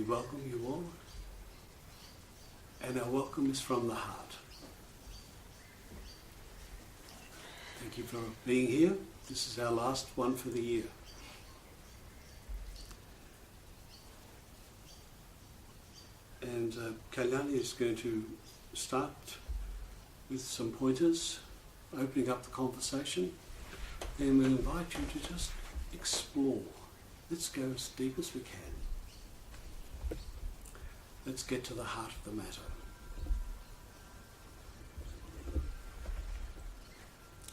We welcome you all, and our welcome is from the heart. Thank you for being here. This is our last one for the year. And Kalyani is going to start with some pointers, opening up the conversation, and we'll invite you to just explore. Let's go as deep as we can. Let's get to the heart of the matter.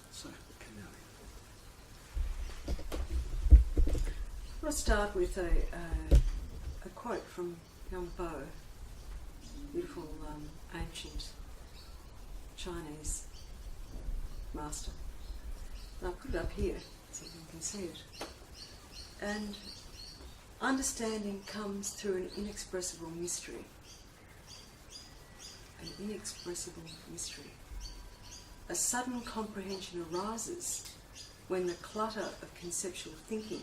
So, Kalyani. I'll start with a quote from Young Bo, beautiful ancient Chinese master. And I'll put it up here so you can see it. And understanding comes through an inexpressible mystery. An inexpressible mystery. A sudden comprehension arises when the clutter of conceptual thinking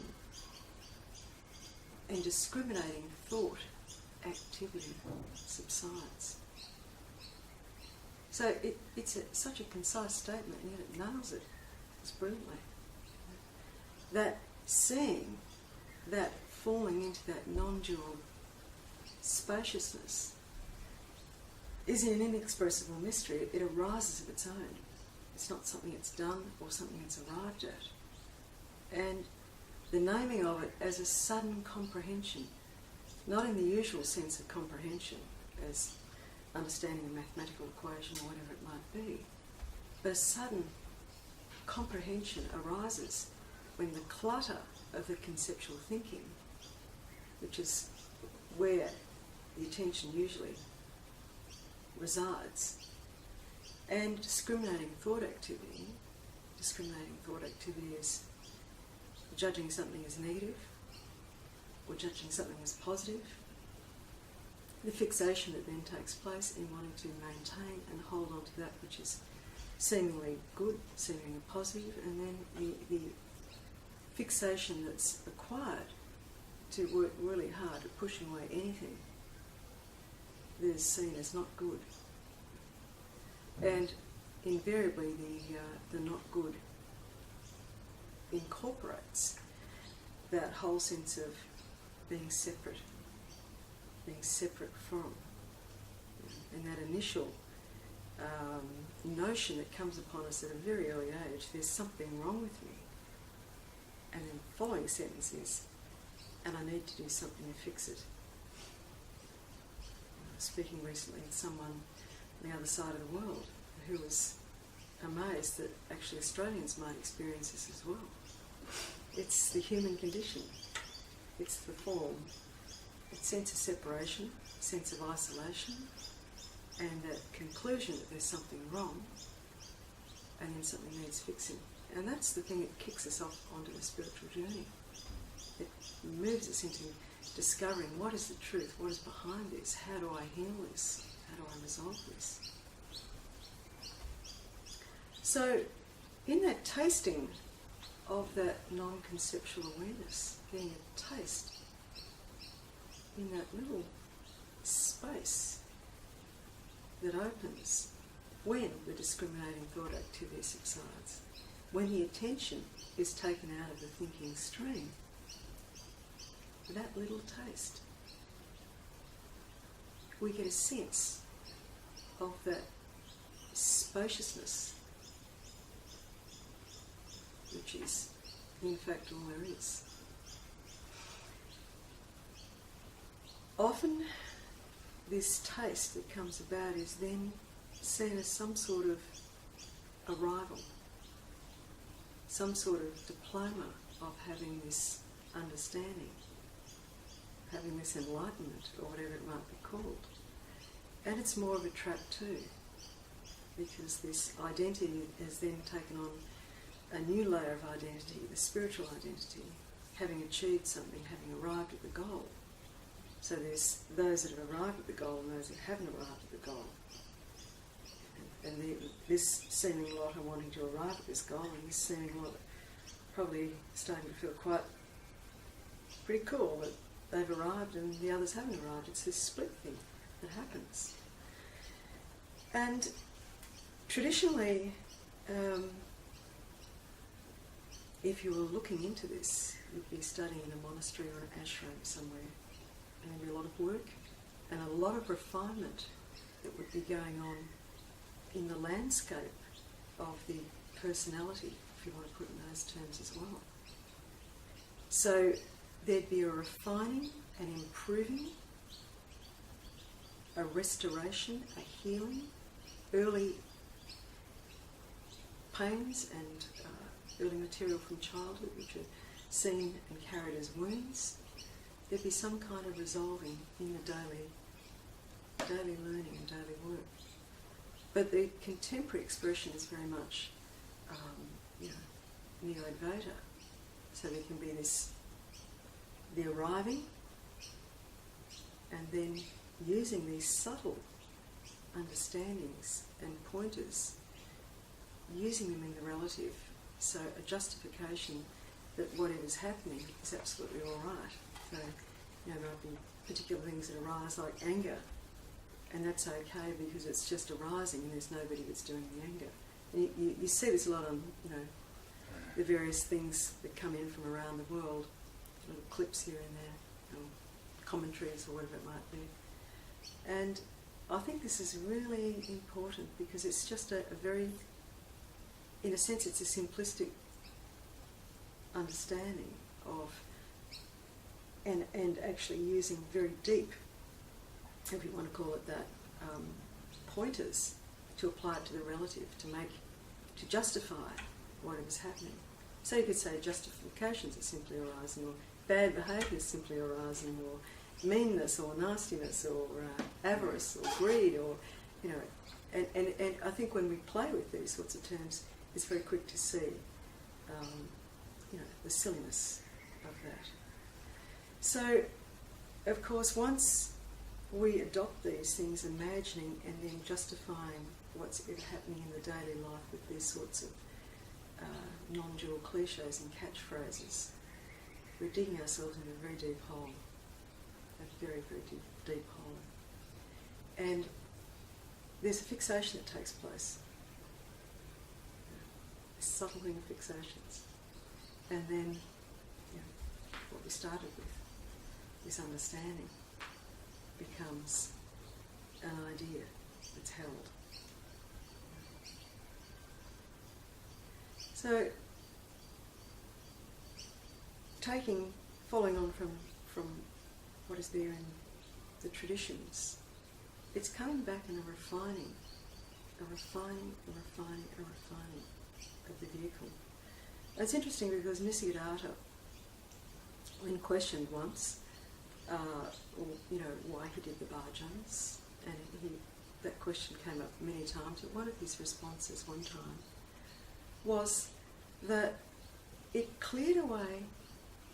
and discriminating thought activity subsides. So it's such a concise statement, and yet it nails it just brilliantly. That seeing, that falling into that non-dual spaciousness is an inexpressible mystery. It arises of its own. It's not something that's done or something that's arrived at. And the naming of it as a sudden comprehension, not in the usual sense of comprehension as understanding a mathematical equation or whatever it might be, but a sudden comprehension arises when the clutter of the conceptual thinking, which is where the attention usually resides, and discriminating thought activity is judging something as negative or judging something as positive, the fixation that then takes place in wanting to maintain and hold on to that which is seemingly good, seemingly positive, and then the fixation that's required to work really hard at pushing away anything that is seen as not good. And invariably the not good incorporates that whole sense of being separate from, and that initial notion that comes upon us at a very early age, there's something wrong with me. And then the following sentence is, and I need to do something to fix it. Speaking recently with someone on the other side of the world who was amazed that actually Australians might experience this as well. It's the human condition. It's the form. It's sense of separation, sense of isolation, and that conclusion that there's something wrong and then something needs fixing. And that's the thing that kicks us off onto the spiritual journey. It moves us into discovering what is the truth, what is behind this, how do I heal this, how do I resolve this. So in that tasting of that non-conceptual awareness, being a taste in that little space that opens when the discriminating thought activity subsides, when the attention is taken out of the thinking stream, that little taste, we get a sense of that spaciousness, which is in fact all there is. Often this taste that comes about is then seen as some sort of arrival, some sort of diploma of having this understanding, having this enlightenment, or whatever it might be called. And it's more of a trap too, because this identity has then taken on a new layer of identity, the spiritual identity, having achieved something, having arrived at the goal. So there's those that have arrived at the goal and those that haven't arrived at the goal. And this seeming lot are wanting to arrive at this goal, and this seeming lot probably starting to feel pretty cool that they've arrived and the others haven't arrived. It's this split thing that happens. And traditionally, if you were looking into this, you'd be studying in a monastery or an ashram somewhere, and there'd be a lot of work and a lot of refinement that would be going on in the landscape of the personality, if you want to put it in those terms as well. So there'd be a refining and improving, a restoration, a healing, early pains and early material from childhood which are seen and carried as wounds. There'd be some kind of resolving in the daily learning and daily work. But the contemporary expression is very much neo-Advaita. So there can be the arriving, and then using these subtle understandings and pointers, using them in the relative. So a justification that whatever's happening is absolutely all right. So, there might be particular things that arise like anger, and that's okay because it's just arising and there's nobody that's doing the anger. And you see this a lot on, the various things that come in from around the world, little clips here and there, or commentaries or whatever it might be. And I think this is really important because it's just a very, in a sense, it's a simplistic understanding of, and actually using very deep, if you want to call it that, pointers to apply it to the relative, to justify whatever's happening. So you could say justifications are simply arising, or bad behaviour is simply arising, or meanness or nastiness or avarice or greed, or and I think when we play with these sorts of terms, it's very quick to see the silliness of that. So, of course, once we adopt these things, imagining and then justifying what's happening in the daily life with these sorts of non-dual cliches and catchphrases, we're digging ourselves into a very deep hole, a very, very deep hole. And there's a fixation that takes place, a subtle thing of fixations. And then what we started with, this understanding, becomes an idea that's held. So, following on from what is there in the traditions, it's coming back in a refining of the vehicle. It's interesting because Nisargadatta, when questioned once, why he did the bhajans, and that question came up many times, but one of his responses one time was that it cleared away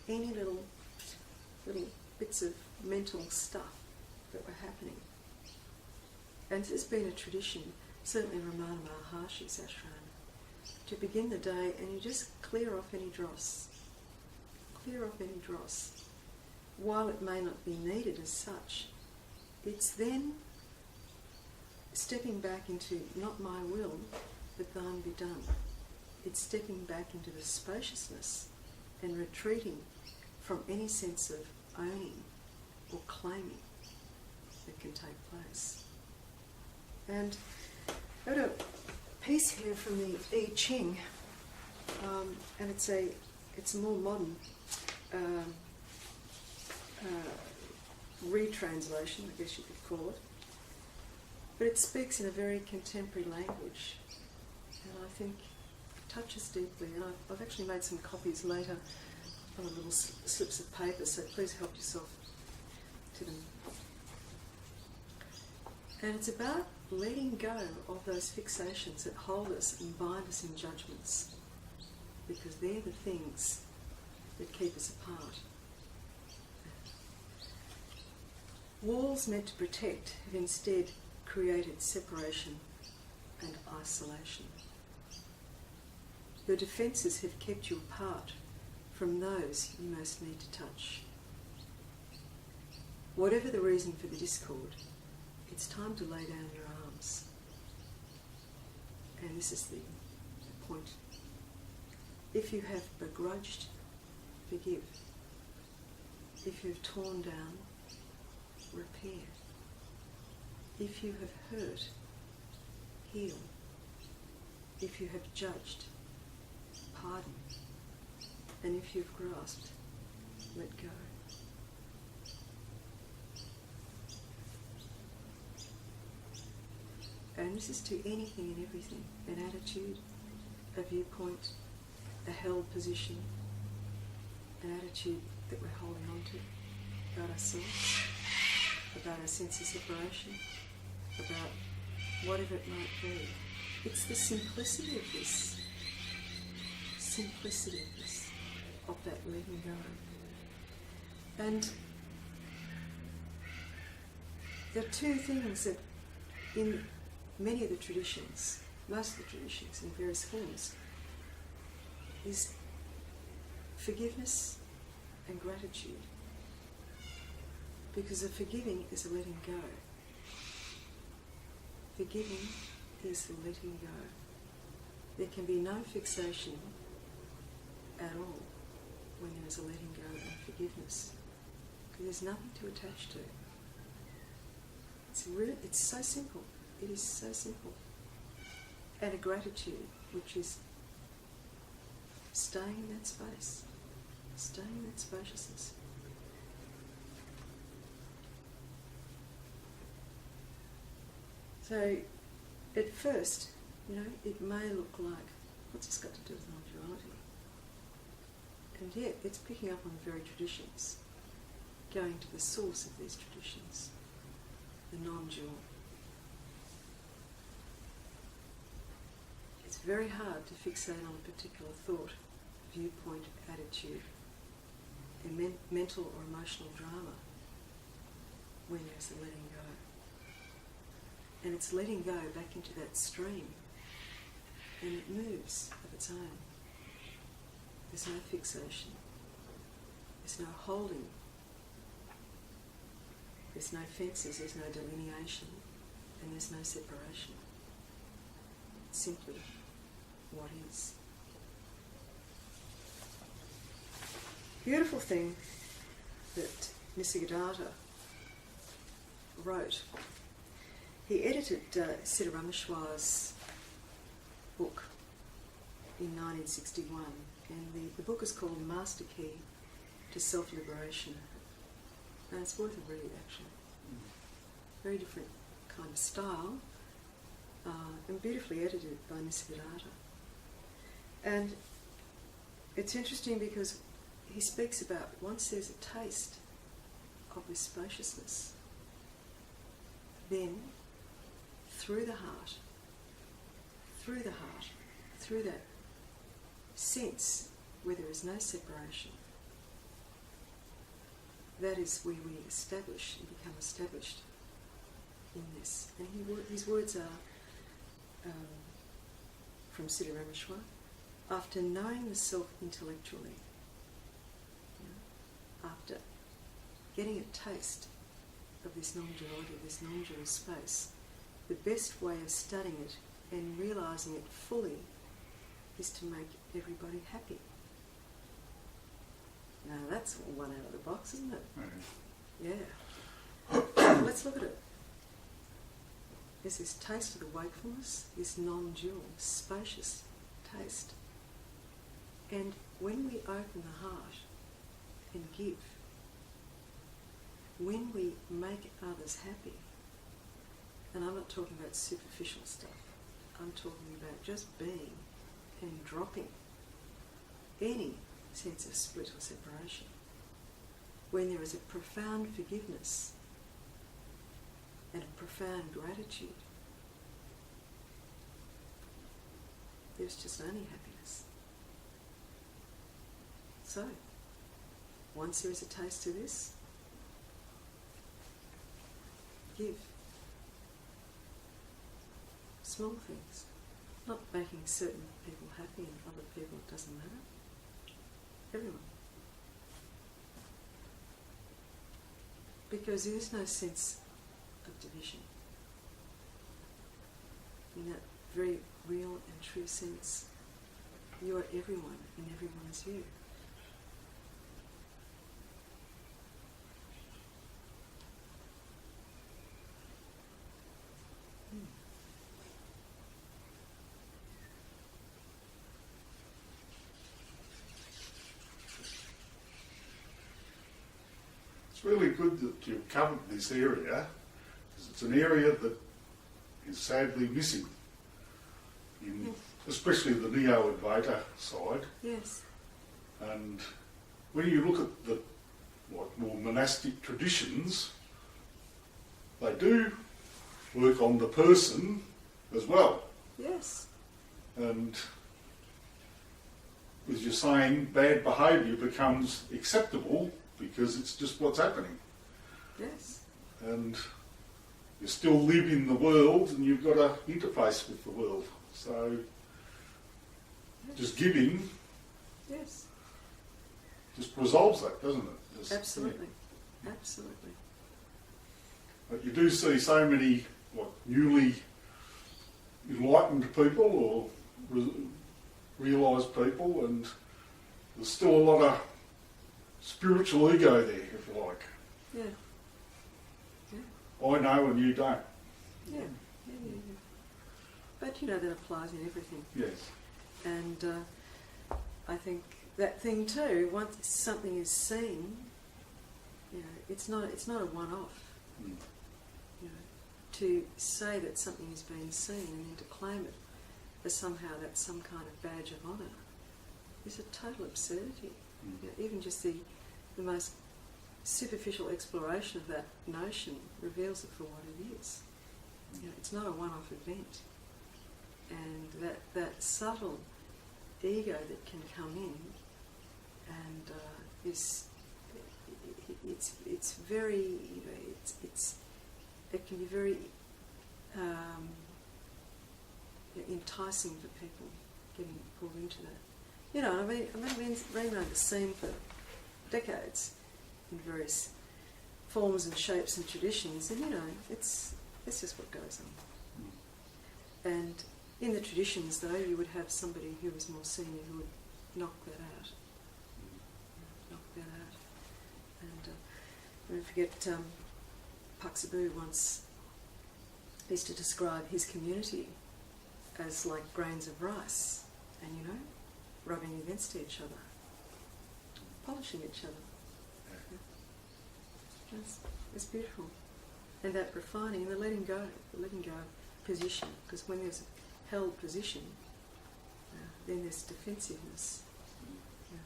any little bits of mental stuff that were happening. And this has been a tradition, certainly in Ramana Maharshi's ashram, to begin the day and you just clear off any dross. While it may not be needed as such, it's then stepping back into not my will, but thine be done. It's stepping back into the spaciousness and retreating from any sense of owning or claiming that can take place. And I've got a piece here from the I Ching, and it's a more modern retranslation, I guess you could call it. But it speaks in a very contemporary language, and I think it touches deeply. And I've actually made some copies later on little slips of paper, so please help yourself to them. And it's about letting go of those fixations that hold us and bind us in judgments, because they're the things that keep us apart. Walls meant to protect have instead created separation and isolation. Your defences have kept you apart from those you most need to touch. whatever the reason for the discord, it's time to lay down your arms. And this is the point. If you have begrudged, forgive. If you've torn down, repair. If you have hurt, heal. If you have judged, pardon. And if you've grasped, let go. And this is to anything and everything, an attitude, a viewpoint, a held position, an attitude that we're holding on to about ourselves, about our sense of separation, about whatever it might be. It's the simplicity of this, of that letting go. And there are two things that in many of the traditions, most of the traditions in various forms, is forgiveness and gratitude. Because the forgiving is a letting go. Forgiving is the letting go. There can be no fixation at all when there is a letting go and forgiveness. Because there's nothing to attach to. It's so simple. It is so simple. And a gratitude, which is staying in that space, staying in that spaciousness. So, at first, it may look like, what's this got to do with non-duality? And yet, it's picking up on the very traditions, going to the source of these traditions, the non-dual. It's very hard to fixate on a particular thought, viewpoint, attitude, a mental or emotional drama when there's a letting go. And it's letting go back into that stream, and it moves of its own. There's no fixation. There's no holding. There's no fences, there's no delineation, and there's no separation. It's simply what is. Beautiful thing that Nisargadatta wrote. He edited Siddha Rameshwar's book in 1961, and the book is called Master Key to Self-Liberation. And it's worth a read, actually. Very different kind of style, and beautifully edited by Nisargadatta. And it's interesting because he speaks about once there's a taste of this spaciousness, then through the heart, through that sense where there is no separation, that is where we establish and become established in this. And his words are from Siddha Rameshwar: after knowing the self intellectually, after getting a taste of this non-duality, this non-dual space, the best way of studying it and realising it fully is to make everybody happy. Now that's one out of the box, isn't it? Right. Yeah. Let's look at it. There's this taste of the wakefulness, this non-dual, spacious taste. And when we open the heart and give, when we make others happy, and I'm not talking about superficial stuff, I'm talking about just being and dropping any sense of split or separation, when there is a profound forgiveness and a profound gratitude, there's just only happiness. So, once there is a taste of this, give. Small things. Not making certain people happy and other people it doesn't matter. Everyone. Because there is no sense of division. In that very real and true sense, you are everyone and everyone is you. It's really good that you've covered this area, because it's an area that is sadly missing, in especially the Neo-Advaita side. Yes. And when you look at the more monastic traditions, they do work on the person as well. Yes. And as you're saying, bad behaviour becomes acceptable because it's just what's happening. Yes. And you still live in the world and you've got to interface with the world. So Yes. just giving Yes. just resolves that, doesn't it? Just, Absolutely. Absolutely. But you do see so many newly enlightened people or realised people, and there's still a lot of spiritual ego there, if you like. Yeah. I know and you don't. Yeah. But that applies in everything. Yes. And I think that thing too, once something is seen, it's not a one-off. Mm. To say that something has been seen and then to claim it as somehow that's some kind of badge of honour is a total absurdity. Mm. Even just the most superficial exploration of that notion reveals it for what it is. It's not a one-off event. And that subtle ego that can come in and it's very, it can be very enticing for people getting pulled into that. I've been around the scene for decades in various forms and shapes and traditions, and it's just what goes on. And in the traditions, though, you would have somebody who was more senior who would knock that out. And I don't forget, Puxaboo once used to describe his community as like grains of rice, and rubbing against each other, polishing each other. It's beautiful. And that refining, the letting go position, because when there's a held position, then there's defensiveness.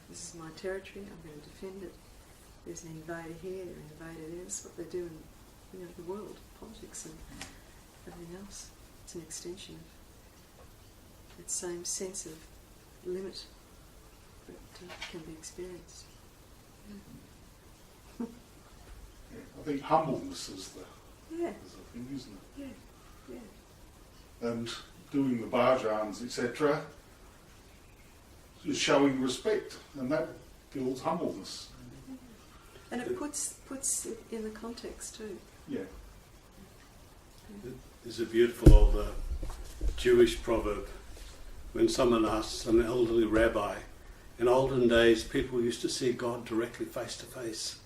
This is my territory, I'm going to defend it. There's an invader here, an invader there. That's what they do in the world, politics and everything else. It's an extension of that same sense of limit that can be experienced. I think humbleness is the thing, isn't it? Yeah. And doing the bhajans, etc., is showing respect, and that builds humbleness. And it puts it in the context too. Yeah. There's a beautiful old Jewish proverb. When someone asks an elderly rabbi, in olden days people used to see God directly face to face.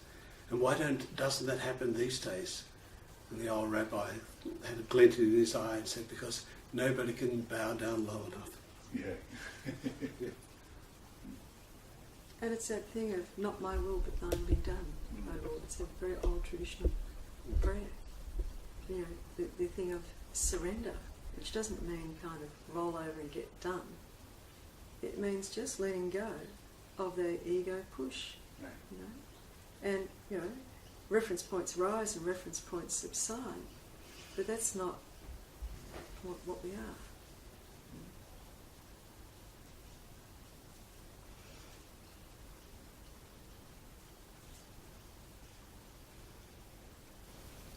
And why doesn't that happen these days? And the old rabbi had a glint in his eye and said, because nobody can bow down low enough. Yeah. And it's that thing of not my will but thine be done, O Lord. It's a very old traditional prayer. The thing of surrender, which doesn't mean kind of roll over and get done. It means just letting go of the ego push. And reference points rise and reference points subside, but that's not what we are.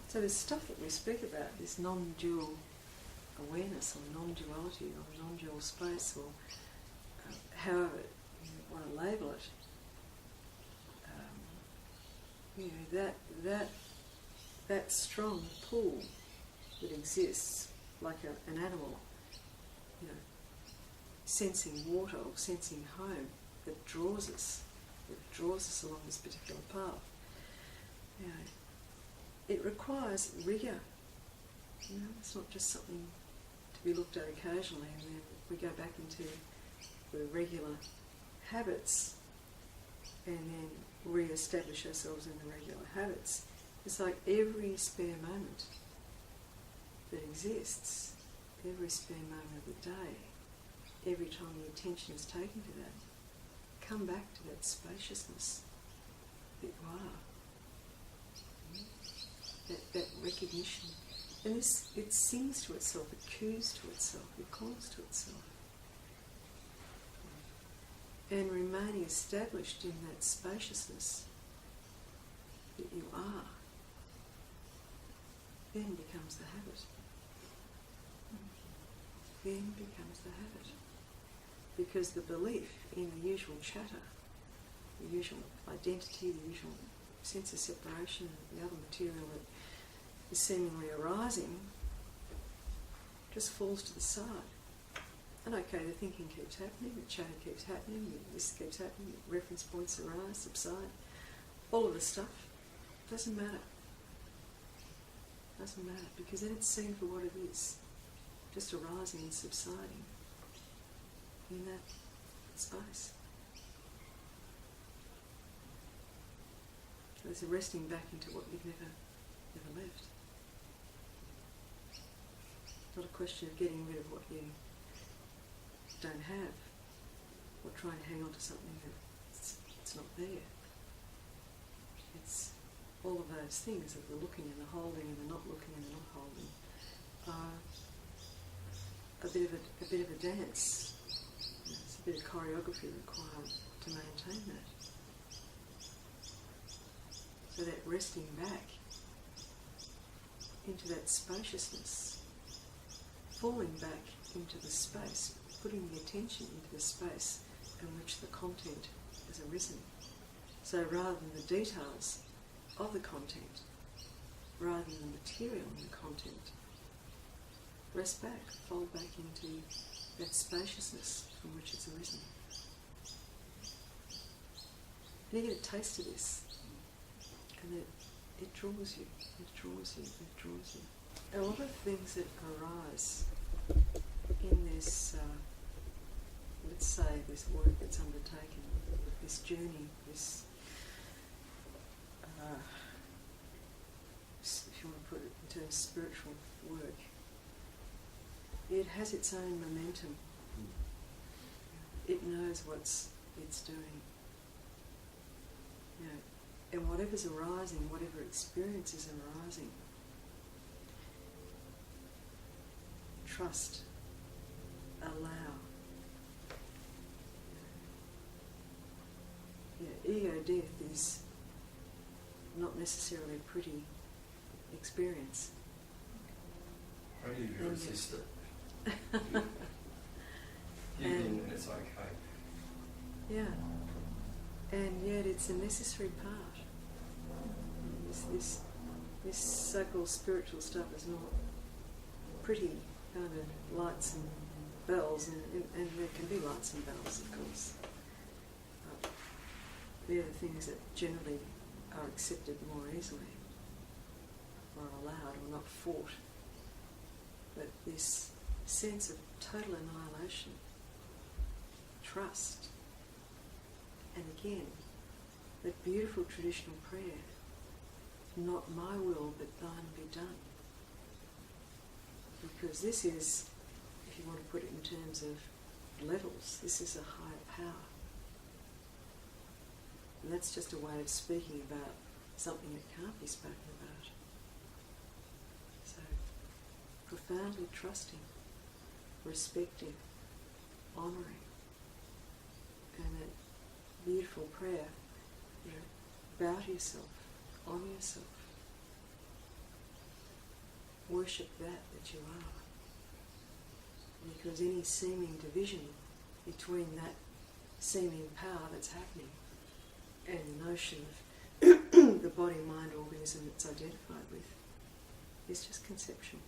So the stuff that we speak about, this non-dual awareness or non-duality or non-dual space, or however you want to label it, that that strong pull that exists, like an animal, you know, sensing water or sensing home, that draws us along this particular path. You know, it requires rigour. You know, it's not just something to be looked at occasionally and then we go back into the regular habits and then re-establish ourselves in the regular habits. It's like every spare moment that exists, every spare moment of the day, every time the attention is taken to that, come back to that spaciousness that you are. That recognition. And this, it sings to itself, it coos to itself, it calls to itself. And remaining established in that spaciousness that you are, then becomes the habit. Then becomes the habit. Because the belief in the usual chatter, the usual identity, the usual sense of separation, and the other material that is seemingly arising, just falls to the side. And okay, the thinking keeps happening, the chatter keeps happening, this keeps happening, reference points arise, subside, all of the stuff doesn't matter. Doesn't matter, because then it's seen for what it is, just arising and subsiding in that space. There's a resting back into what you've never left. It's not a question of getting rid of what you don't have, or trying to hang on to something that's not there. It's all of those things of the looking and the holding and the not looking and the not holding are a bit of a dance. It's a bit of choreography required to maintain that. So that resting back into that spaciousness, falling back into the space, putting the attention into the space in which the content has arisen. So rather than the details of the content, rather than the material in the content, rest back, fold back into that spaciousness from which it's arisen. And you get a taste of this, and it draws you, it draws you, it draws you. A lot of things that arise in this, let's say, this work that's undertaken, this journey, this, if you want to put it in terms of spiritual work, it has its own momentum. It knows what it's doing. You know, and whatever's arising, whatever experience is arising, trust, allow. Ego death is not necessarily a pretty experience. How do you resist it? You mean it's okay. Yeah. And yet it's a necessary part. This so-called spiritual stuff is not pretty kind of lights and bells, and there can be lights and bells, of course. But they're the things that generally are accepted more easily, or allowed, or not fought. But this sense of total annihilation, trust, and again, that beautiful traditional prayer, not my will but thine be done. Because this is, if you want to put it in terms of levels, this is a higher power. And that's just a way of speaking about something that can't be spoken about. So, profoundly trusting, respecting, honouring, and that beautiful prayer, you know, bow to yourself, honour yourself, worship that you are. Because any seeming division between that seeming power that's happening and the notion of the body-mind organism it's identified with is just conception.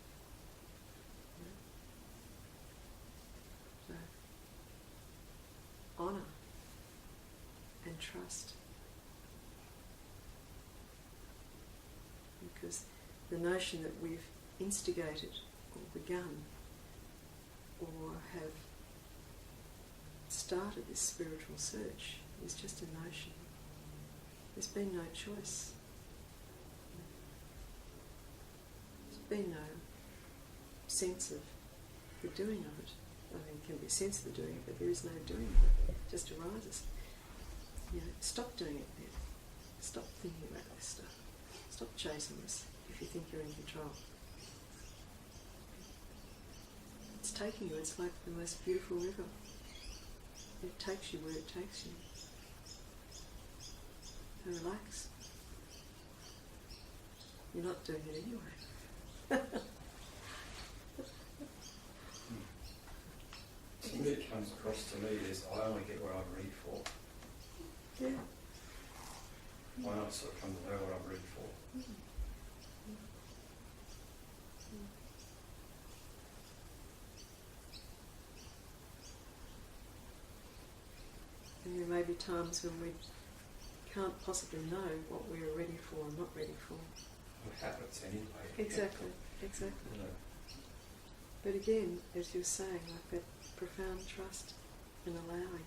So, honour and trust. Because the notion that we've instigated or begun or have started this spiritual search is just a notion. There's been no choice. There's been no sense of the doing of it. I mean, there can be a sense of the doing it, but there is no doing of it. It just arises. Stop doing it then. Stop thinking about this stuff. Stop chasing this if you think you're in control. It's taking you, it's like the most beautiful river. It takes you where it takes you. So relax. You're not doing it anyway. To me, it comes across to me is I only get what I read for. Yeah. I not sort of come to know what I'm ready for. And there may be times when we can't possibly know what we're ready for and not ready for. It happens anyway. Exactly. You know. But again, as you're saying, like that profound trust and allowing.